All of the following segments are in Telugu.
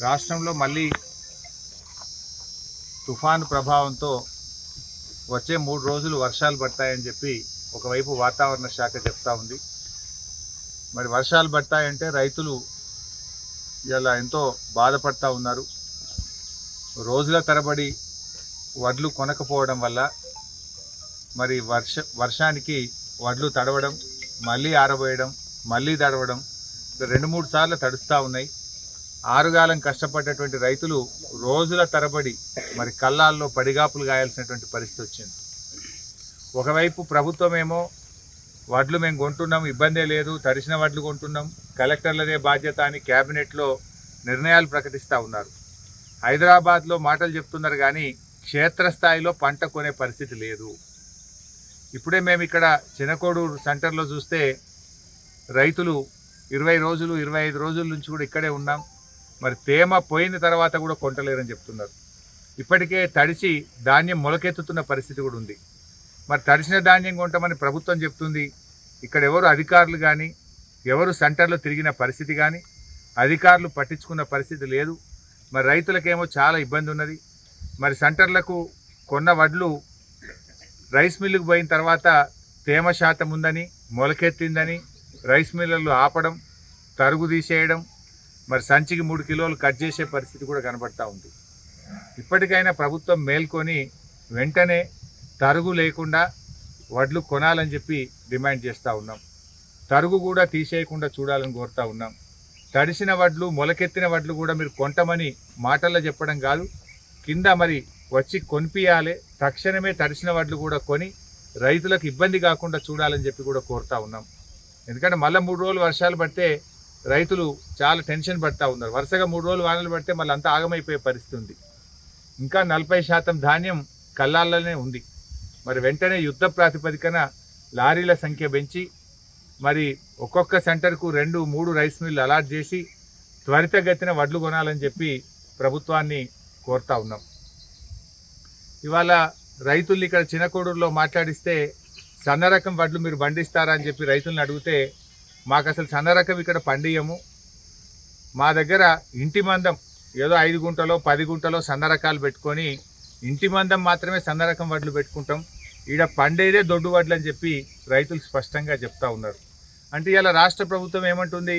రాష్ట్రంలో మళ్ళీ తుఫాను ప్రభావంతో వచ్చే 3 రోజులు వర్షాలు పడతాయని చెప్పి ఒకవైపు వాతావరణ శాఖ చెప్తా ఉంది. మరి వర్షాలు పడతాయంటే రైతులు ఇలా ఎంతో బాధపడతా ఉన్నారు. రోజుల తరబడి వడ్లు కొనకపోవడం వల్ల మరి వర్షానికి వడ్లు తడవడం, మళ్ళీ ఆరబోయడం, మళ్ళీ తడవడం 2-3 సార్లు తడుస్తూ ఉన్నాయి. ఆరుగాలం కష్టపడ్డటువంటి రైతులు రోజుల తరబడి మరి కళ్ళాల్లో పడిగాపులు గాయాల్సినటువంటి పరిస్థితి వచ్చింది. ఒకవైపు ప్రభుత్వం ఏమో వడ్లు మేము కొంటున్నాం, ఇబ్బందే లేదు, తడిసిన వడ్లు కొంటున్నాం, కలెక్టర్లదే బాధ్యత అని క్యాబినెట్లో నిర్ణయాలు ప్రకటిస్తూ ఉన్నారు. హైదరాబాద్లో మాటలు చెప్తున్నారు కానీ క్షేత్రస్థాయిలో పంట కొనే పరిస్థితి లేదు. ఇప్పుడే మేము ఇక్కడ చినకోడూరు సెంటర్లో చూస్తే రైతులు 20 రోజులు 25 రోజుల నుంచి కూడా ఇక్కడే ఉన్నాం. మరి తేమ పోయిన తర్వాత కూడా కొంటలేరని చెప్తున్నారు. ఇప్పటికే తడిసి ధాన్యం మొలకెత్తుతున్న పరిస్థితి కూడా ఉంది. మరి తడిసిన ధాన్యం కొంటామని ప్రభుత్వం చెప్తుంది. ఇక్కడ ఎవరు అధికారులు కానీ ఎవరు సెంటర్లో తిరిగిన పరిస్థితి కానీ అధికారులు పట్టించుకున్న పరిస్థితి లేదు. మరి రైతులకేమో చాలా ఇబ్బంది ఉన్నది. మరి సెంటర్లకు కొన్న వడ్లు రైస్ మిల్లుకు పోయిన తర్వాత తేమ శాతం ఉందని మొలకెత్తిందని రైస్ మిల్లులు ఆపడం, తరుగు తీసేయడం, మరి సంచికి 3 కిలోలు కట్ చేసే పరిస్థితి కూడా కనబడతా ఉంది. ఇప్పటికైనా ప్రభుత్వం మేల్కొని వెంటనే తరుగు లేకుండా వడ్లు కొనాలని చెప్పి డిమాండ్ చేస్తూ ఉన్నాం. తరుగు కూడా తీసేయకుండా చూడాలని కోరుతూ ఉన్నాం. తడిసిన వడ్లు మొలకెత్తిన వడ్లు కూడా మీరు కొంటమని మాటల్లో చెప్పడం కాదు, కింద మరి వచ్చి కొనిపియాలి. తక్షణమే తడిసిన వడ్లు కూడా కొని రైతులకు ఇబ్బంది కాకుండా చూడాలని చెప్పి కూడా కోరుతూ ఉన్నాం. ఎందుకంటే మళ్ళీ 3 రోజులు వర్షాలు పడితే రైతులు చాలా టెన్షన్ పడుతూ ఉన్నారు. వరుసగా 3 రోజులు వానలు పడితే మళ్ళీ అంతా ఆగమైపోయే పరిస్థితి ఉంది. ఇంకా 40% ధాన్యం కళ్ళాల్లోనే ఉంది. మరి వెంటనే యుద్ధ ప్రాతిపదికన లారీల సంఖ్య పెంచి మరి ఒక్కొక్క సెంటర్కు 2-3 రైస్ మిల్లు అలాట్ చేసి త్వరితగతిన వడ్లు కొనాలని చెప్పి ప్రభుత్వాన్ని కోరుతా ఉన్నాం. ఇవాళ రైతులు ఇక్కడ చినకోడూరులో మాట్లాడిస్తే సన్న రకం వడ్లు మీరు పండిస్తారా అని చెప్పి రైతులను అడిగితే మాకు అసలు సన్న రకం ఇక్కడ పండియము, మా దగ్గర ఇంటి మందం ఏదో 5 గుంటలో 10 గుంటలో సన్న రకాలు పెట్టుకొని ఇంటి మందం మాత్రమే సన్న రకం వడ్లు పెట్టుకుంటాం, ఈడ పండేదే దొడ్డు వడ్లు అని చెప్పి రైతులు స్పష్టంగా చెప్తా ఉన్నారు. అంటే ఇలా రాష్ట్ర ప్రభుత్వం ఏమంటుంది,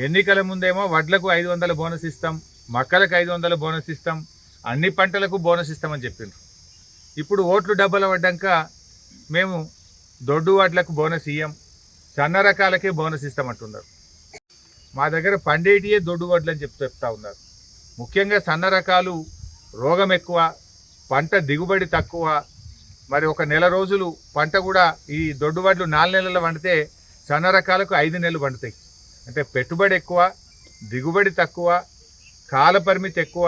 ఎన్నికల ముందేమో వడ్లకు 500 బోనస్ ఇస్తాం, మక్కలకు 500 బోనస్ ఇస్తాం, అన్ని పంటలకు బోనస్ ఇస్తామని చెప్పిండ్రు. ఇప్పుడు ఓట్లు డబ్బులు పడ్డాక మేము దొడ్డు వడ్లకు బోనస్ ఇయ్యం, సన్న రకాలకే బోనస్ ఇస్తామంటున్నారు. మా దగ్గర పండేటియే దొడ్డు వడ్లు అని చెప్తా ఉన్నారు. ముఖ్యంగా సన్న రకాలు రోగం ఎక్కువ, పంట దిగుబడి తక్కువ. మరి ఒక నెల రోజులు పంట కూడా ఈ దొడ్డు వడ్లు 4 నెలలు పండితే సన్న రకాలకు 5 నెలలు పండుతాయి. అంటే పెట్టుబడి ఎక్కువ, దిగుబడి తక్కువ, కాల పరిమితి ఎక్కువ.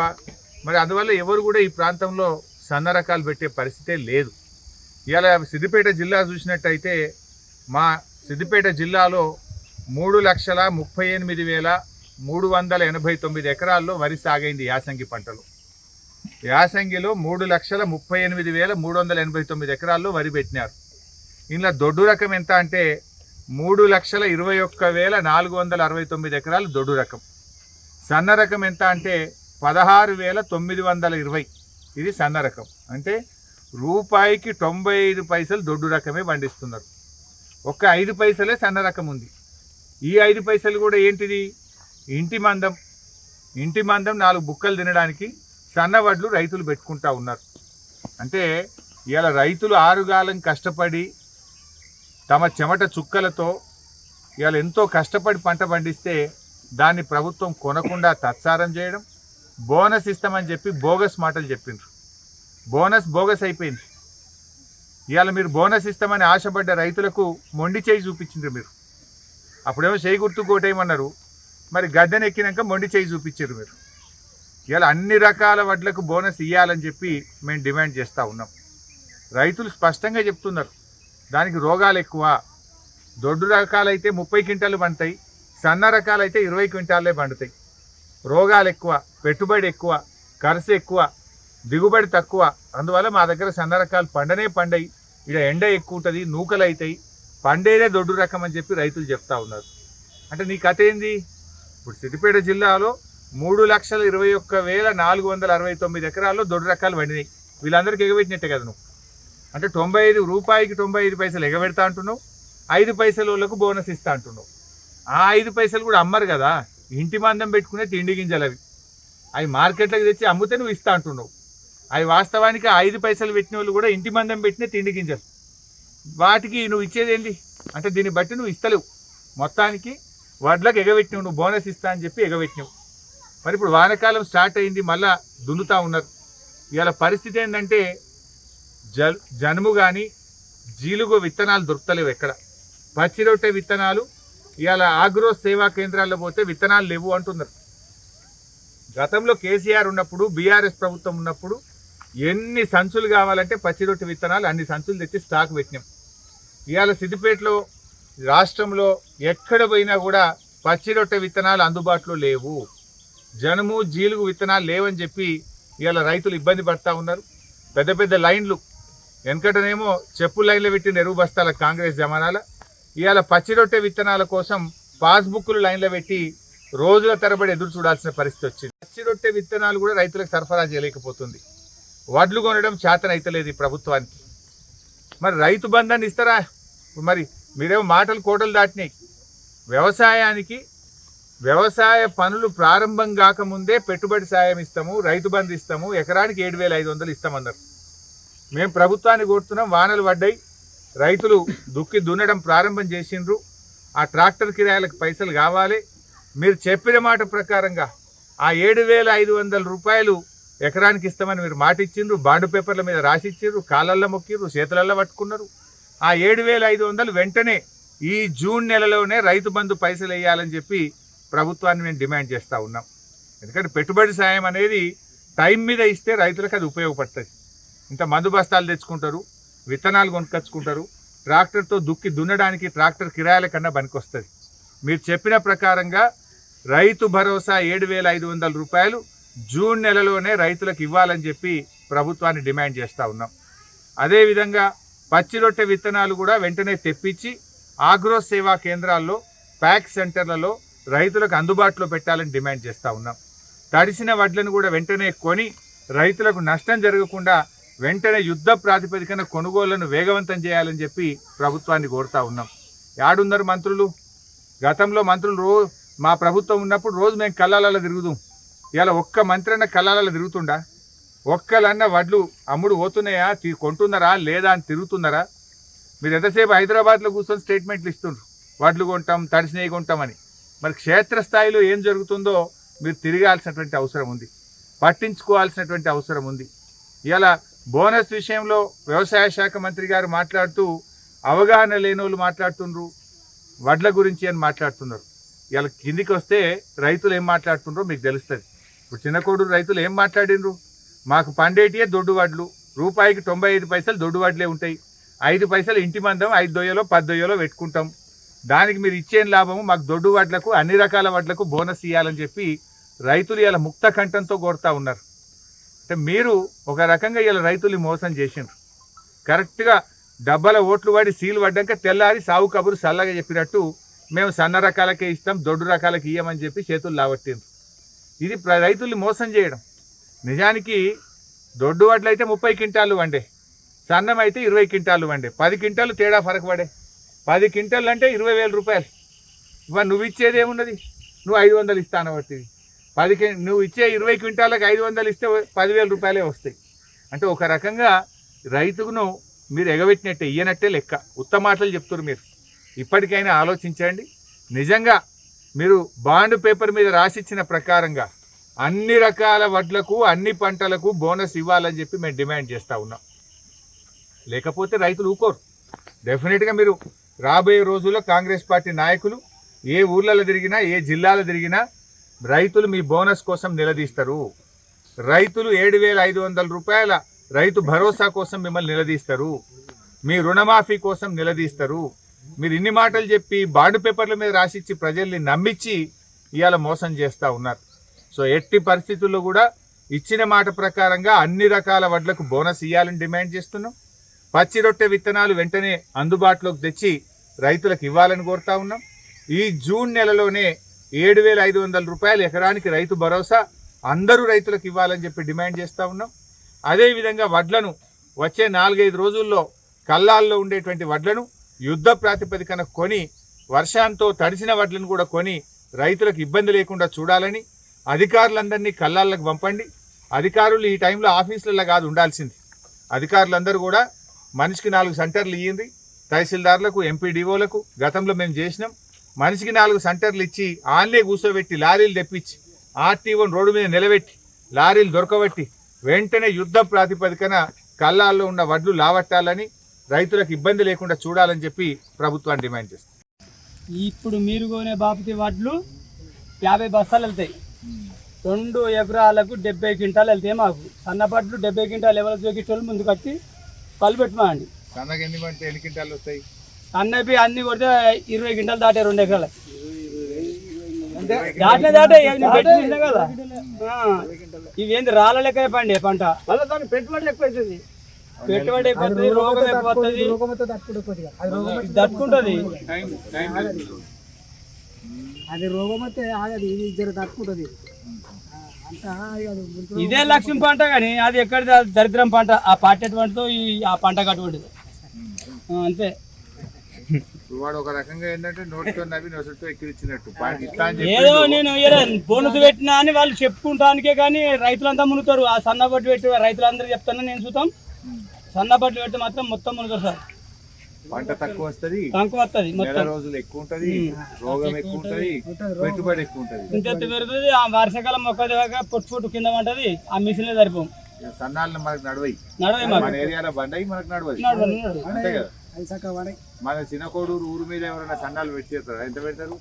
మరి అందువల్ల ఎవరు కూడా ఈ ప్రాంతంలో సన్న రకాలు పెట్టే పరిస్థితే లేదు. ఇవాళ సిద్దిపేట జిల్లా చూసినట్టయితే మా సిద్దిపేట జిల్లాలో 3,38,389 ఎకరాల్లో వరి సాగైంది యాసంగి పంటలు. యాసంగిలో 3,38,389 ఎకరాల్లో వరి పెట్టినారు. ఇందులో దొడ్డు రకం ఎంత అంటే 3,21,469 ఎకరాలు దొడ్డు రకం. సన్న రకం ఎంత అంటే 16,920, ఇది సన్న రకం. అంటే రూపాయికి 95 పైసలు దొడ్డు రకమే పండిస్తున్నారు. ఒక్క 5 పైసలే సన్న రకం ఉంది. ఈ 5 పైసలు కూడా ఏంటిది, ఇంటి మందం. ఇంటి మందం 4 బుక్కలు తినడానికి సన్న వడ్లు రైతులు పెట్టుకుంటా ఉన్నారు. అంటే ఇవాళ రైతులు ఆరుగాలం కష్టపడి తమ చెమట చుక్కలతో ఇవాళ ఎంతో కష్టపడి పంట పండిస్తే దాన్ని ప్రభుత్వం కొనకుండా తత్సారం చేయడం, బోనస్ ఇస్తామని చెప్పి బోగస్ మాటలు చెప్పిండ్రు. బోనస్ బోగస్ అయిపోయింది. ఇవాళ మీరు బోనస్ ఇస్తామని ఆశపడ్డ రైతులకు మొండి చేయి చూపించిండ్రు మీరు. అప్పుడేమో చేయి గుర్తు కోటేయమన్నారు, మరి గద్దెనెక్కినాక మొండి చేయి చూపించారు మీరు. ఇవాళ అన్ని రకాల వడ్లకు బోనస్ ఇవ్వాలని చెప్పి మేము డిమాండ్ చేస్తూ ఉన్నాం. రైతులు స్పష్టంగా చెప్తున్నారు, దానికి రోగాలు ఎక్కువ. దొడ్డు రకాలైతే 30 క్వింటాలు పండుతాయి, సన్న రకాలైతే 20 క్వింటాలే పండుతాయి. రోగాలు ఎక్కువ, పెట్టుబడి ఎక్కువ, ఖర్చు ఎక్కువ, దిగుబడి తక్కువ. అందువల్ల మా దగ్గర సన్న రకాలు పండయి, ఇక్కడ ఎండ ఎక్కువ ఉంటుంది, నూకలు అవుతాయి, పండేదే దొడ్డు రకం అని చెప్పి రైతులు చెప్తా ఉన్నారు. అంటే నీ కథ ఏంది? ఇప్పుడు సిద్దిపేట జిల్లాలో 3,21,469 ఎకరాల్లో దొడ్డు రకాలు పండినాయి. వీళ్ళందరికీ ఎగబెట్టినట్టే కదా నువ్వు. అంటే 95 రూపాయికి 95 పైసలు ఎగబెడతా అంటున్నావు, 5 పైసల వాళ్ళకు బోనస్ ఇస్తా అంటున్నావు. ఆ 5 పైసలు కూడా అమ్మరు కదా, ఇంటి మందం పెట్టుకునే తిండి గింజలు అవి మార్కెట్లకు తెచ్చి అమ్ముతే నువ్వు ఇస్తా అంటున్నావు. అవి వాస్తవానికి 5 పైసలు పెట్టిన వాళ్ళు కూడా ఇంటి మందం పెట్టిన తిండి గింజలు. వాటికి నువ్వు ఇచ్చేది ఏంది అంటే దీన్ని బట్టి నువ్వు ఇస్తలేవు. మొత్తానికి వడ్లకు ఎగబెట్టినావు, నువ్వు బోనస్ ఇస్తా అని చెప్పి ఎగబెట్టినావు. మరి ఇప్పుడు వానకాలం స్టార్ట్ అయింది, మళ్ళా దున్నుతా ఉన్నారు. ఇవాళ పరిస్థితి ఏంటంటే జనుము కానీ జీలుగు విత్తనాలు దొరుకుతలేవు ఎక్కడ. పచ్చి రొట్టె విత్తనాలు ఇవాళ ఆగ్రో సేవా కేంద్రాల్లో పోతే విత్తనాలు లేవు అంటున్నారు. గతంలో కేసీఆర్ ఉన్నప్పుడు, బీఆర్ఎస్ ప్రభుత్వం ఉన్నప్పుడు ఎన్ని సంచులు కావాలంటే పచ్చి రొట్టె విత్తనాలు అన్ని సంచులు తెచ్చి స్టాక్ పెట్టినాం. ఇవాళ సిద్దిపేటలో రాష్ట్రంలో ఎక్కడ పోయినా కూడా పచ్చి రొట్టె విత్తనాలు అందుబాటులో లేవు, జనుము జీలుగు విత్తనాలు లేవని చెప్పి ఇవాళ రైతులు ఇబ్బంది పడతా ఉన్నారు. పెద్ద పెద్ద లైన్లు, వెనకటనేమో చెప్పు లైన్లో పెట్టిన ఎరువు బస్తాల కాంగ్రెస్ జమానాల, ఇవాళ పచ్చి రొట్టె విత్తనాల కోసం పాస్బుక్లు లైన్లో పెట్టి రోజుల తరబడి ఎదురు చూడాల్సిన పరిస్థితి వచ్చింది. పచ్చి రొట్టె విత్తనాలు కూడా రైతులకు సరఫరా చేయలేకపోతుంది. వడ్లు కొనడం చేతనైతలేదు ఈ ప్రభుత్వానికి. మరి రైతు బంధాన్ని ఇస్తారా? మరి మీరేమో మాటలు కోటలు దాటినాయి. వ్యవసాయ పనులు ప్రారంభం కాకముందే పెట్టుబడి సాయం ఇస్తాము, రైతు బంధు ఇస్తాము, ఎకరానికి 7,500 ఇస్తామన్నారు. మేము ప్రభుత్వాన్ని కోరుతున్నాం, వానలు పడ్డాయి, రైతులు దున్నడం ప్రారంభం చేసిండ్రు, ఆ ట్రాక్టర్ కిరాయిలకు పైసలు కావాలి. మీరు చెప్పిన మాట ప్రకారంగా ఆ 7,500 రూపాయలు ఎకరానికి ఇస్తామని మీరు మాట ఇచ్చిండ్రు, బాండు పేపర్ల మీద రాసిచ్చిండ్రు, కాళ్ళల్లో మొక్కిర్రు, చేతులల్లో పట్టుకున్నారు. ఆ 7,500 వెంటనే ఈ జూన్ నెలలోనే రైతు బంధు పైసలు వేయాలని చెప్పి ప్రభుత్వాన్ని మేము డిమాండ్ చేస్తూ ఉన్నాం. ఎందుకంటే పెట్టుబడి సాయం అనేది టైం మీద ఇస్తే రైతులకు అది ఉపయోగపడుతుంది. ఇంత మందు బస్తాలు తెచ్చుకుంటారు, విత్తనాలు కొనుక్కొచ్చుకుంటారు, ట్రాక్టర్తో దున్నడానికి ట్రాక్టర్ కిరాయిల కన్నా పనికొస్తుంది. మీరు చెప్పిన ప్రకారంగా రైతు భరోసా 7,500 రూపాయలు జూన్ నెలలోనే రైతులకు ఇవ్వాలని చెప్పి ప్రభుత్వాన్ని డిమాండ్ చేస్తూ ఉన్నాం. అదేవిధంగా పచ్చి రొట్టె విత్తనాలు కూడా వెంటనే తెప్పించి ఆగ్రో సేవా కేంద్రాల్లో, ప్యాక్ సెంటర్లలో రైతులకు అందుబాటులో పెట్టాలని డిమాండ్ చేస్తూ ఉన్నాం. తడిసిన వడ్లను కూడా వెంటనే కొని రైతులకు నష్టం జరగకుండా వెంటనే యుద్ధ ప్రాతిపదికన కొనుగోళ్లను వేగవంతం చేయాలని చెప్పి ప్రభుత్వాన్ని కోరుతా ఉన్నాం. యాడున్నారు మంత్రులు? గతంలో మంత్రులు మా ప్రభుత్వం ఉన్నప్పుడు రోజు మేము కళ్ళాలలో తిరుగుదాం. ఇలా ఒక్క మంత్రి అన్న కళ్ళాలలో తిరుగుతుండా? ఒక్కలన్న వడ్లు అమ్ముడు పోతున్నాయా, కొంటున్నారా లేదా అని తిరుగుతున్నారా? మీరు ఎంతసేపు హైదరాబాద్లో కూర్చొని స్టేట్మెంట్లు ఇస్తుండ్రు, వడ్లు కొంటాం, తడిసినవి కొంటామని. మరి క్షేత్రస్థాయిలో ఏం జరుగుతుందో మీరు తిరగాల్సినటువంటి అవసరం ఉంది, పట్టించుకోవాల్సినటువంటి అవసరం ఉంది. ఇలా బోనస్ విషయంలో వ్యవసాయ శాఖ మంత్రి గారు మాట్లాడుతూ అవగాహన లేని వాళ్ళు మాట్లాడుతుండ్రు, వడ్ల గురించి అని మాట్లాడుతున్నారు. ఇలా కిందికి వస్తే రైతులు ఏం మాట్లాడుతుండ్రో మీకు తెలుస్తుంది. ఇప్పుడు చిన్నకోడూరు రైతులు ఏం మాట్లాడినరు? మాకు పండేటియే దొడ్డు వడ్లు, రూపాయికి 95 పైసలు దొడ్డు వడ్లే ఉంటాయి, 5 పైసలు ఇంటి మందం 5 దొయ్యలో 10 దొయ్యలో పెట్టుకుంటాం, దానికి మీరు ఇచ్చేం లాభము, మాకు దొడ్డు వడ్లకు అన్ని రకాల వడ్లకు బోనస్ ఇవ్వాలని చెప్పి రైతులు ఇలా ముక్త కంఠంతో కోరుతా ఉన్నారు. అంటే మీరు ఒక రకంగా ఇలా రైతుల్ని మోసం చేసిండ్రు. కరెక్ట్గా డబ్బాల ఓట్లు పడి సీలు పడ్డాక తెల్లారి సాగు కబురు చల్లగా చెప్పినట్టు మేము సన్న రకాలకే ఇస్తాం, దొడ్డు రకాలకి ఇయ్యమని చెప్పి చేతులు లావట్టిండ్రు. ఇది రైతుల్ని మోసం చేయడం. నిజానికి దొడ్డు వడ్లు అయితే 30 క్వింటాలు వండే, సన్నం అయితే 20 క్వింటాలు వండే, 10 క్వింటాలు తేడా ఫరక పడే. 10 క్వింటాలు అంటే 20,000 రూపాయలు. ఇవాళ నువ్వు ఇచ్చేది ఏమున్నది? నువ్వు 500 ఇస్తాను బట్టి నువ్వు ఇచ్చే 20 క్వింటాలకు 500 ఇస్తే 10,000 రూపాయలే వస్తాయి. అంటే ఒక రకంగా రైతుకును మీరు ఎగబెట్టినట్టే, ఇయ్యనట్టే లెక్క. ఉత్తమ మాటలు చెప్తున్నారు. మీరు ఇప్పటికైనా ఆలోచించండి. నిజంగా మీరు బాండ్ పేపర్ మీద రాసిచ్చిన ప్రకారంగా అన్ని రకాల వడ్లకు అన్ని పంటలకు బోనస్ ఇవ్వాలని చెప్పి మేము డిమాండ్ చేస్తూ ఉన్నాం. లేకపోతే రైతులు ఊకోరు. డెఫినెట్గా మీరు రాబోయే రోజుల్లో కాంగ్రెస్ పార్టీ నాయకులు ఏ ఊర్లలో తిరిగినా, ఏ జిల్లాలో తిరిగినా రైతులు మీ బోనస్ కోసం నిలదీస్తారు. రైతులు 7,500 రూపాయల రైతు భరోసా కోసం మిమ్మల్ని నిలదీస్తారు, మీ రుణమాఫీ కోసం నిలదీస్తారు. మీరు ఇన్ని మాటలు చెప్పి బాండ్ పేపర్ల మీద రాసిచ్చి ప్రజల్ని నమ్మించి ఇవాళ మోసం చేస్తూ ఉన్నారు. సో ఎట్టి పరిస్థితుల్లో కూడా ఇచ్చిన మాట ప్రకారంగా అన్ని రకాల వడ్లకు బోనస్ ఇవ్వాలని డిమాండ్ చేస్తున్నాం. పచ్చి రొట్టె విత్తనాలు వెంటనే అందుబాటులోకి తెచ్చి రైతులకు ఇవ్వాలని కోరుతా ఉన్నాం. ఈ జూన్ నెలలోనే 7,500 రూపాయలు ఎకరానికి రైతు భరోసా అందరూ రైతులకు ఇవ్వాలని చెప్పి డిమాండ్ చేస్తూ ఉన్నాం. అదేవిధంగా వడ్లను వచ్చే 4-5 రోజుల్లో కల్లాల్లో ఉండేటువంటి వడ్లను యుద్ధ ప్రాతిపదికన కొని వర్షాంతో తడిసిన వడ్లను కూడా కొని రైతులకు ఇబ్బంది లేకుండా చూడాలని అధికారులందరినీ కల్లాలకు పంపండి. అధికారులు ఈ టైంలో ఆఫీసులలో కాదు ఉండాల్సింది. అధికారులందరూ కూడా మనిషికి 4 సెంటర్లు ఇయ్యింది. తహసీల్దార్లకు, ఎంపీడీఓలకు గతంలో మేము చేసినాం. మనిషికి 4 సెంటర్లు ఇచ్చి ఆన్లే కూర్చోబెట్టి లారీలు తెప్పించి ఆర్టీఓని రోడ్డు మీద నిలబెట్టి లారీలు దొరకబెట్టి వెంటనే యుద్ధ ప్రాతిపదికన కల్లాల్లో ఉన్న వడ్లు లావట్టాలని రైతులకు ఇబ్బంది లేకుండా చూడాలని చెప్పి ప్రభుత్వాన్ని డిమాండ్ చేస్తాం. ఇప్పుడు మీరు కొనే బాపతి వడ్లు 50 బస్తాలు వెళ్తాయి. 2 ఎకరాలకు 70 క్వింటాలు వెళ్తాయి. మాకు సన్నపట్లు 70 క్వింటాలు ఎవరు చూపించే ముందు కట్టి పళ్ళు పెట్టమండి. సన్నగా ఎన్ని క్వింటాలు వస్తాయి? సన్నవి అన్ని కొడితే 20 క్వింటాలు దాటే 2 ఎకరాలు దాటే కదా. ఇవేంది రాళ్ళ లెక్క పండి పంట పెట్టుబడి ఎక్కువ అవుతుంది. పెట్టుబడి ఎక్కువ వస్తుంది, రోగం ఎక్కువ వస్తుంది, తట్టుకుంటుంది. అది రోగం వస్తే ఆగది, ఇది జర తట్టుకుంటుంది. ఇదే లక్ష్యం పంట కానీ అది ఎక్కడ దరిద్రం పంట. ఆ పాటేటువంటితో ఆ పంట కట్టుకుంటుంది అంతే. వాడు ఒక రకంగా ఏంటంటే నోటితో నవ్వి నొసటితో ఎక్కిరిచ్చినట్టు ఏదో నేను బోనస్ పెట్టినా అని వాళ్ళు చెప్పుకుంటానికే కానీ రైతులంతా మునుగుతారు. ఆ సన్నబట్టు పెట్టి రైతులందరూ చెప్తాను నేను చూద్దాం. సన్నబట్లు పెడితే మాత్రం మొత్తం మునుగుతారు సార్. పంట తక్కువ వస్తుంది, మొత్తం రోజులు ఎక్కువ ఉంటది, రోగం ఎక్కువ ఉంటది, పెట్టుబడి ఎక్కువ ఉంటది, ఇంత పెరుగుతుంది. ఆ వర్షాకాలం మొక్క పొట్టు కింద ఉంటది. ఆ మిషన్ సరిపోం. సన్నాలను మనకు నడవయి మన ఏరియాలో బండయి మనకు నడవదు అంతే కదా. మన చిన్నకోడూరు ఊరు మీద ఎవరైనా సన్నాలు పెట్టేస్తారు, ఎంత పెడతారు?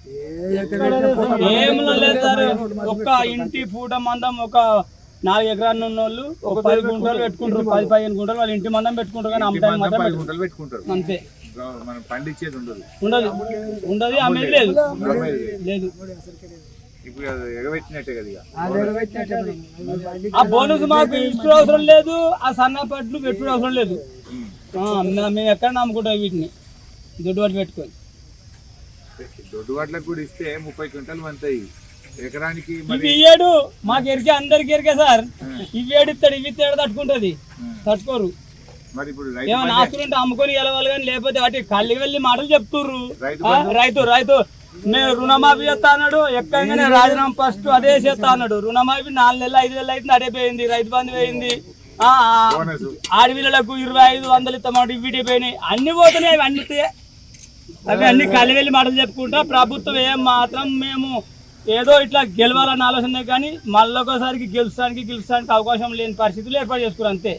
ఏం లేదు సార్. ఒక్క ఇంటి పూట మందం ఒక 4 ఎకరాలు ఉన్న వాళ్ళు ఒక 10 గుంటలు పెట్టుకుంటారు. 10-15 గుంటలు వాళ్ళ ఇంటి మందం పెట్టుకుంటారు కానీ అమ్మటానికి మాత్రం 10 గుంటలు పెట్టుకుంటారు అంతే. మనం పండించేది ఉండదు అమ్మేది లేదు. ఇప్పుడు ఎగబెట్టినట్టే కదా. ఆ బోనస్ మాకు ఇష్ట అవసరం లేదు, ఆ సన్నపట్లు పెట్టుడు అవసరం లేదు. మేము ఎక్కడ నమ్ముకుంటాం వీటిని దొడ్డుబాటు పెట్టుకొని. దొడ్డుబాట్లకు కూడా ఇస్తే 30 క్వింటాలు పంతాయి ఎకరానికి. ఇవి ఇయ్యాడు మాకు ఎరికే, అందరికి ఎరికే సార్. ఇవి ఏడిస్తాడు, ఇవి తేడా తట్టుకుంటది, తట్టుకోరు. మరి ఇప్పుడు ఏమైనా ఆస్తులుంటే అమ్ముకొని వెళ్ళవాలి కానీ లేకపోతే వాటి కళ్ళకి వెళ్ళి మాటలు చెప్తుర్రు. రైతు నేను రుణమాఫీ చేస్తా అన్నాడు. ఎక్కగానే రాజీనామా ఫస్ట్ అదే చేస్తా అన్నాడు. రుణమాఫీ 4 నెలలు 5 నెలలు అయితే అదే పోయింది. రైతు బంధు పోయింది. ఆడపిల్లలకు 2500 ఇస్తామంటే వీటి పోయినాయి. అన్ని పోతున్నాయి. అవి అన్ని కళ్ళి వెళ్ళి మాటలు చెప్పుకుంటా. ప్రభుత్వం ఏం మాత్రం మేము ఏదో ఇట్లా గెలవాలన్న ఆలోచన కానీ మళ్ళొకసారికి గెలుస్తానికి అవకాశం లేని పరిస్థితులు ఏర్పాటు చేసుకున్నారు అంతే.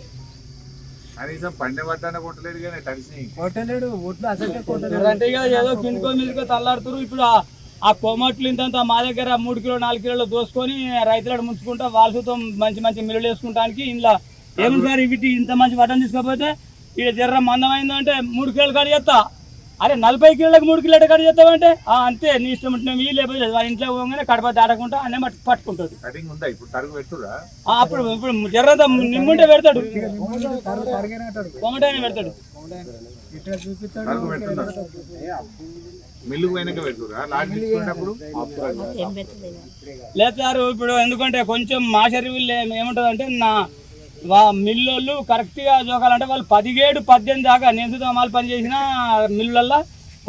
అంటే ఏదో కిందకో మీదకో తల్లాడుతారు. ఇప్పుడు ఆ కొమ్మట్లు ఇంత మా దగ్గర 3 కిలో 4 కిలోలు దోసుకొని రైతులను ముంచుకుంటా వాళ్ళతో మంచి మంచి మిల్లులు వేసుకుంటానికి ఇంట్లో ఏమి సార్ వీటి ఇంత మంచి వడ్డం తీసుకోకపోతే ఇక్కడ జర్ర మందం అయిందంటే 3 కిలోలు కడి చేస్తా. అరే 40 కిలోలకు 3 కిలోలు కడి చేస్తామంటే అంతే నీ ఇష్టం ఉంటున్నావు. లేకపోతే వాళ్ళ ఇంట్లో పోగానే కడప దాటకుండా అన్నీ పట్టుకుంటాడు. అప్పుడు ఇప్పుడు జర్రంతా నిమ్ముంటే పెడతాడు, కొమ్మటైనా పెడతాడు. లేదు సార్ ఇప్పుడు ఎందుకంటే కొంచెం మాషరి ఏముంటుంది అంటే మిల్లు కరెక్ట్గా జోకాలంటే వాళ్ళు 17-18 దాకా నేను అమలు పని చేసిన మిల్లులల్లో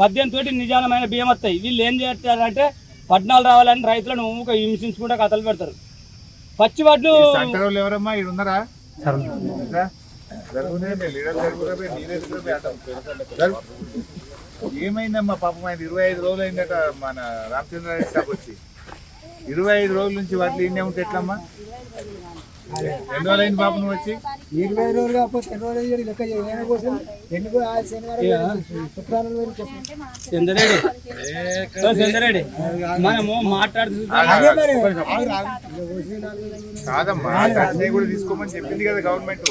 18 తోటి నిజానమైన బియ్యం వస్తాయి. వీళ్ళు ఏం చేస్తారంటే 14 రావాలని రైతులను ఊక హింసించుకుంటా కథలు పెడతారు. పచ్చి వడ్లు ఎవరమ్మా ఉన్నారా? ఏమైందమ్మా పాపం ఆయన 25 రోజులు అయిందట మన రామచంద్ర స్టాప్ వచ్చి. 25 రోజుల నుంచి వడ్లు ఇన్నే ఉంటే ఎట్లమ్మా? ఎన్ని రోజులు అయింది బాబు నువ్వు వచ్చి? 20 రోజులు కాకపోతే లెక్క చంద్రెడ్డి మనము కాదమ్మా, కూడా తీసుకోమని చెప్పింది కదా గవర్నమెంట్.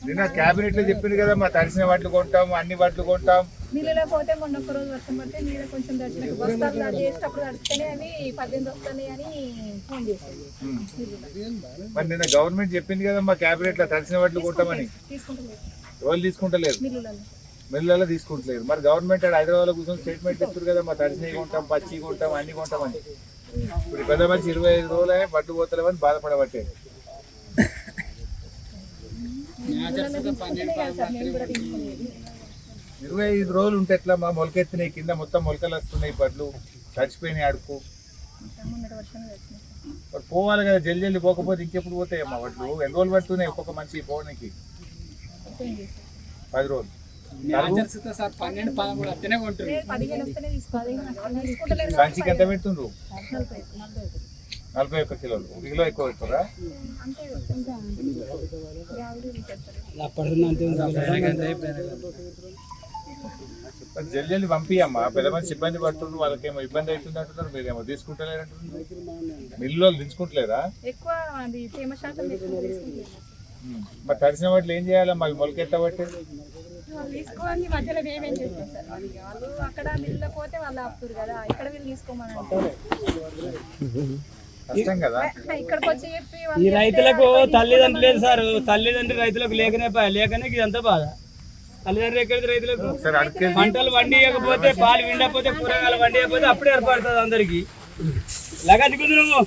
నిన్న క్యాబినెట్ లో చెప్పింది కదా, మా తడిసిన వడ్లు కొంటాం, అన్ని వడ్లు కొంటాం. మిల్లులో పోతే మొన్న ఒక రోజు వర్షం పడితే నీళ్ళ కొంచెం దర్శనం బస్తాలు చేసేటప్పుడు తడిస్తేనే అవి 18 వస్తాయి అని ఫోన్ చేసేది. మరి నిన్న గవర్నమెంట్ చెప్పింది కదా మా క్యాబినెట్ లో తడిసిన వడ్లు కొంటామని. తీసుకుంటలేదు, ఎవరు తీసుకుంటలేరు. మిల్లులలో తీసుకుంటలేదు. మరి గవర్నమెంట్ హైదరాబాద్లో కూర్చొని స్టేట్మెంట్ ఇస్తారు కదా, మా తడిసినవి కొంటాం, పచ్చి కొంటాం, అన్ని కొంటామని. ఇప్పుడు పెద్ద మనిషి 25 రోజులే బడ్డు పోతలేవని బాధపడబట్టే. 25 రోజులు ఉంటే ఎట్లా? మా మొలకెత్తినాయి, కింద మొత్తం మొలకలు వస్తున్నాయి, బడ్లు తడిచిపోయినాయి అడుపు. మరి పోవాలి కదా, జల్ది పోకపోతే ఇంకెప్పుడు పోతాయమ్మా వడ్లు? ఎన్ని రోజులు పడుతున్నాయి ఒక్కొక్క మనిషి పోవడానికి? 10 రోజులు. సంచికి ఎంత పెడుతుండ్రు? 41 కిలోలు. 1 కిలో ఎక్కువ పెడుతురా? జల్ది పంపియమ్మా. పెద్ద మంది ఇబ్బంది పడుతుండ్రు, వాళ్ళకేమో ఇబ్బంది అవుతుంది అంటున్నారు, మీరేమో తీసుకుంటలేరంటున్నారు. మిల్లులో దించుకుంటలేదా? మరి తడిసిన వాటిలో ఏం చేయాలమ్మా? అవి మొలకెత్తబట్టి తీసుకోవాలి మధ్యలో మేమేం చేస్తాం సార్? వాళ్ళు అక్కడ మిల్లు పోతే వాళ్ళు ఆపుతారు కదా, ఇక్కడ వీళ్ళు తీసుకోమని కష్టం కదా. ఇక్కడికి వచ్చి చెప్పి ఈ రైతులకు తల్లిదండ్రులు లేదు సార్. తల్లిదండ్రులు రైతులకు లేకనే ఇదంతా బాధ. తల్లిదండ్రులు ఎక్కడికి రైతులకు? పంటలు వండియకపోతే, పాలు విండకపోతే, కూరగాయలు వండియకపోతే అప్పుడే ఏర్పడుతుంది అందరికి. లగట్టుకుంది నువ్వు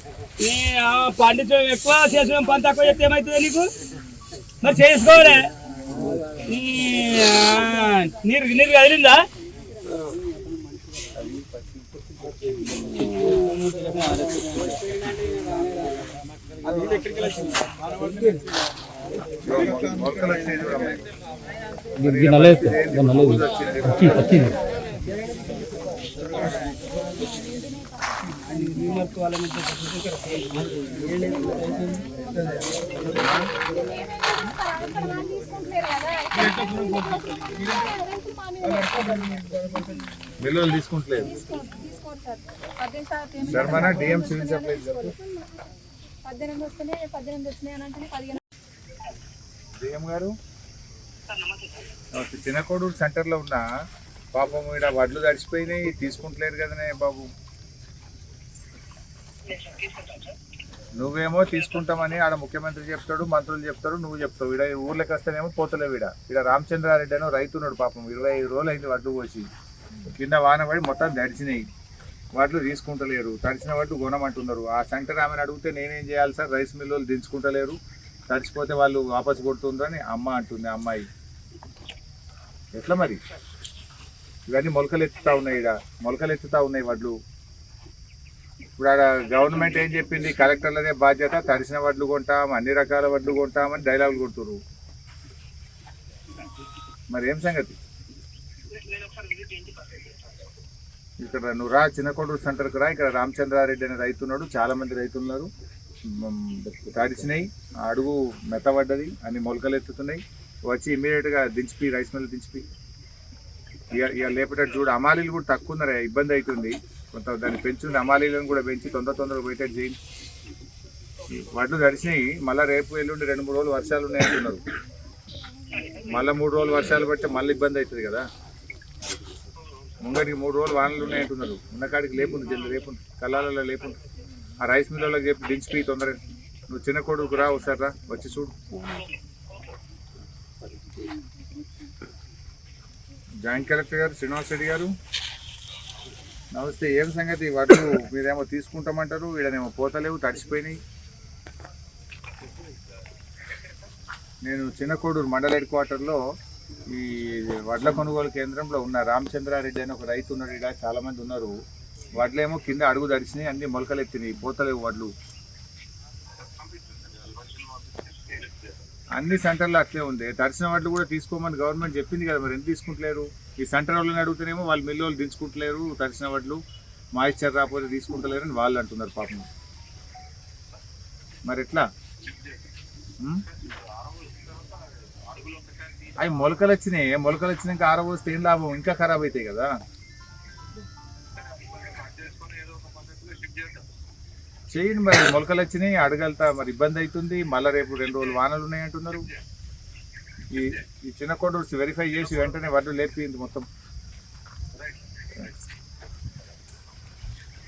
పండించడం ఎక్కువ, చేసిన పని తక్కువ చెప్తే ఏమవుతుంది నీకు? మరి చేసుకోవాలి. నీరు కదిలిందా? మిల్లులు తీసుకుంటలేదు. శర్మనా డిఎం సివిల్ సప్లైస్ 18 వస్తున్నాయి అని అంటే 15. డిఎం గారు చిన్నకోడూరు సెంటర్ లో ఉన్న పాపం ఇక్కడ వడ్లు తడిచిపోయినాయి, తీసుకుంటలేరు కదనే బాబు. నువ్వేమో తీసుకుంటామని ఆడ ముఖ్యమంత్రి చెప్తాడు, మంత్రులు చెప్తారు, నువ్వు చెప్తావు. ఈడ ఊర్లోకి వస్తేనేమో పోతలేవు. ఈడ రామచంద్రారెడ్డి అనో రైతున్నాడు పాపం, 25 రోజులు అయింది వడ్లు పోసి. కింద వాన పడి మొత్తం తడిచినాయి, వడ్లు తీసుకుంటలేరు. తడిచిన వడ్లు కొనమంటున్నారు. ఆ సెంటర్ ఆమెను అడిగితే నేనేం చేయాలి సార్, రైస్ మిల్లులు దించుకుంటలేరు, తడిచిపోతే వాళ్ళు వాపసు కొడుతుండ్రని అమ్మ అంటుంది. అమ్మాయి ఎట్లా మరి? ఇవన్నీ మొలకలు ఎత్తుతా ఉన్నాయి, మొలకలు ఎత్తుతా ఉన్నాయి వడ్లు. ఇప్పుడు ఆడ గవర్నమెంట్ ఏం చెప్పింది? కలెక్టర్లదే బాధ్యత, తడిసిన వడ్లు కొంటాం, అన్ని రకాల వడ్లు కొంటామని డైలాగులు కొడుతున్నారు. మరి ఏం సంగతి? ఇక్కడ నువ్వు రా, చిన్నకోడూరు సెంటర్కి రా. ఇక్కడ రామచంద్రారెడ్డి అనే రైతున్నాడు, చాలా మంది రైతులు ఉన్నారు. తడిచినాయి, అడుగు మెత్తబడ్డది, అన్ని మొలకలు ఎత్తుతున్నాయి. వచ్చి ఇమీడియట్గా దించిపి, రైస్ మిల్ దించిపి. ఇక లేపేటట్టు చూడు. అమాలీలు కూడా తక్కువ ఉన్నారు, ఇబ్బంది అవుతుంది కొంత. దాన్ని పెంచుంది, అమాలీలను కూడా పెంచి తొందరగా పోయేటట్టు చేయండి. వడ్లు తడిచినాయి, మళ్ళీ రేపు ఎల్లుండి 2-3 రోజులు వర్షాలు ఉన్నాయంటున్నారు. మళ్ళీ 3 రోజులు వర్షాలు పడితే మళ్ళీ ఇబ్బంది అవుతుంది కదా. ముంగడికి 3 రోజులు వానలు ఉన్నాయంటున్నారు. ఉన్న కాడికి లేపుంది, జల్ది రేపుంది, కళ్ళాలలో లేపుంది. ఆ రైస్ మిల్లులకు చెప్పి దించిపి తొందరగా. నువ్వు చిన్న కొడుకు రా, ఒకసారి రా, వచ్చి చూడు. జాయింట్ కలెక్టర్ గారు శ్రీనివాస్ రెడ్డి గారు నమస్తే. ఏం సంగతి? వడ్లు మీరేమో తీసుకుంటామంటారు, వీడనేమో పోతలేవు, తడిచిపోయినాయి. నేను చిన్నకోడూరు మండల హెడ్ క్వార్టర్లో ఈ వడ్ల కొనుగోలు కేంద్రంలో ఉన్న రామచంద్రారెడ్డి అని ఒక రైతు ఉన్నాడు. ఇక్కడ చాలా మంది ఉన్నారు. వడ్లేమో కింద అడుగు తడిచినాయి, అన్ని మొలకలు ఎత్తినాయి, పోతలేవు వడ్లు. అన్ని సెంటర్లో అట్లే ఉంది. తడిసిన వడ్లు కూడా తీసుకోమని గవర్నమెంట్ చెప్పింది కదా, మరి ఎందుకు తీసుకుంటలేరు? ఈ సెంటర్ వాళ్ళని అడుగుతూనేమో వాళ్ళు మిల్లు వాళ్ళు దించుకుంటలేరు, తడిసిన వడ్లు మాయిశ్చర్ రాకపోతే తీసుకుంటలేరు అని వాళ్ళు అంటున్నారు పాపం. మరి ఎట్లా? అవి మొలకలు వచ్చినాయి, మొలకలు వచ్చినాక ఆరబోస్తే ఏం లాభం? ఇంకా ఖరాబ్ అవుతాయి కదా. చేయండి మరి. మొలకలు వచ్చినాయి, అడగలుతా, మరి ఇబ్బంది అవుతుంది. మళ్ళీ రేపు 2 రోజులు వానలు ఉన్నాయంటున్నారు. ఈ చిన్న కోడూర్స్ వెరిఫై చేసి వెంటనే వడ్లు లేపింది మొత్తం.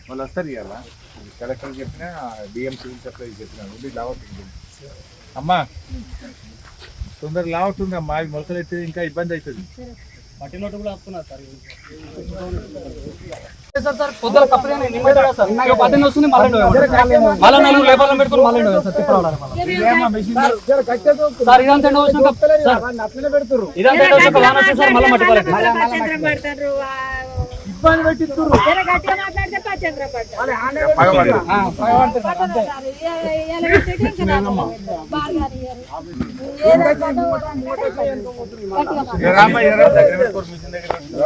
వాళ్ళు వస్తారు ఇవాళ. కలెక్టర్ చెప్పినా, డిఎం సివిల్ సప్లై చెప్పినా. లావట్టుంది అమ్మా, తొందరగా లావట్టుంది అమ్మా. అవి మొలకలు అయితే ఇంకా ఇబ్బంది అవుతుంది. పట్టినట్టు కూడా వస్తున్నారు సార్ పొద్దున తప్పదేనా సార్ 18 వస్తుంది మళ్ళీ నలుగురు లేబర్లను పెట్టుకుని మళ్ళీ సార్ సార్ ఇదంతా ఎండ వచ్చినాక అట్లనే పెడుతురు ఇదంతా ఎండ వచ్చినాక వాన వస్తుంది సార్ మళ్ళీ మట్టి పడలేదు ఇబ్బంది పెట్టిస్తురు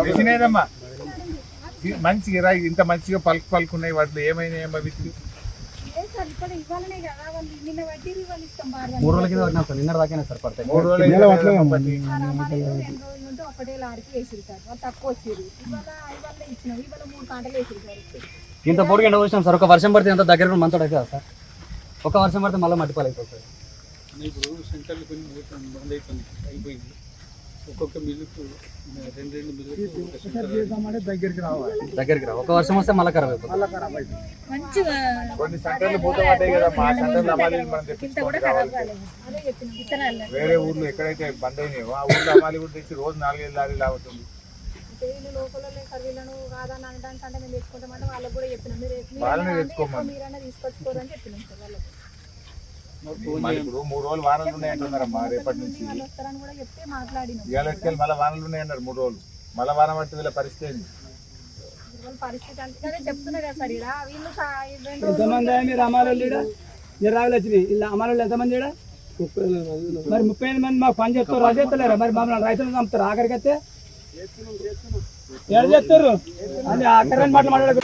మిషన్ ఏదమ్మా మంచిగా రా, ఇంత మంచిగా పలుకున్నాయి వాటిలో ఏమైనా వీటికి 3 రోజుల కింద పట్టినా సార్ నిన్న దాకా సార్ పడతాయి 3 రోజులు ఒకటే లారీకి వేసిరు సార్ వాళ్ళు తక్కువ వచ్చారు ఇవాళ ఇచ్చినాం ఇవాళ 3 కాంటలు వేసిరు సార్ ఇంత పొడిగి ఎండ వచ్చినాం సార్ ఒక వర్షం పడితే ఎంత దగ్గర మంచోడు అవుతుంది సార్ ఒక వర్షం పడితే మళ్ళీ మట్టి పాలైపోతుంది సార్ ఇప్పుడు సెంటర్లు కొన్ని బంద్ అయిపోయింది అయిపోయింది ఒక్కొక్క మిల్లుకు 2 మిల్లులు దగ్గరికి రావాలి దగ్గరికి రా ఒక వర్షం వస్తే మళ్ళీ ఖరాబ్ అయిపోతుంది మంచిగా కొన్ని సెంటర్లు పోతాయి కదా, మా సెంటర్లు అమ్మాలి మనం తెప్పించుకోవాలి కావాలి. అదే చెప్పినాం విత్తనాలు వేరే ఊర్లో ఎక్కడైతే బంద్ అయినాయో ఆ ఊర్లో అమ్మాలి కూడా తెచ్చి రోజు 4-5 లారీలు అవుతుంది. వీళ్ళు లోకల్లో సర్వీలను కాదని అనడానికి అంటే మేము తెచ్చుకుంటామంటే వాళ్ళకి కూడా చెప్పినాం వాళ్ళనే తెచ్చుకోమని. మీరైనా తీసుకొచ్చుకోరని చెప్పినాం సార్ వాళ్ళకి మరి ఇప్పుడు 3 రోజులు వానలు ఉన్నాయంటున్నారమ్మా రేపటి నుంచి. వాళ్ళు వస్తారని కూడా చెప్తే మాట్లాడినాం ఇవాళ ఎట్టుకెళ్ళి మళ్ళీ వానలు ఉన్నాయన్నారు 3 రోజులు. మళ్ళీ వాన పడితే వీళ్ళ పరిస్థితి ఏంటి? వాళ్ళ పరిస్థితి అంటే అదే చెప్తున్నా కదా సార్ ఇక్కడ వీళ్ళు 2 ఎంతమంది మీరు అమ్మాలి రావులు వచ్చినాయి ఇలా అమ్మాలి ఎంతమంది మరి 35 మంది మాకు పని చెప్తారు రాసేస్తలేరా మరి మమ్మల్ని రైతులు చంపుతారు ఆఖరికి అయితే ఏడు చేస్తారు అది ఆఖరి మాటలు మాట్లాడక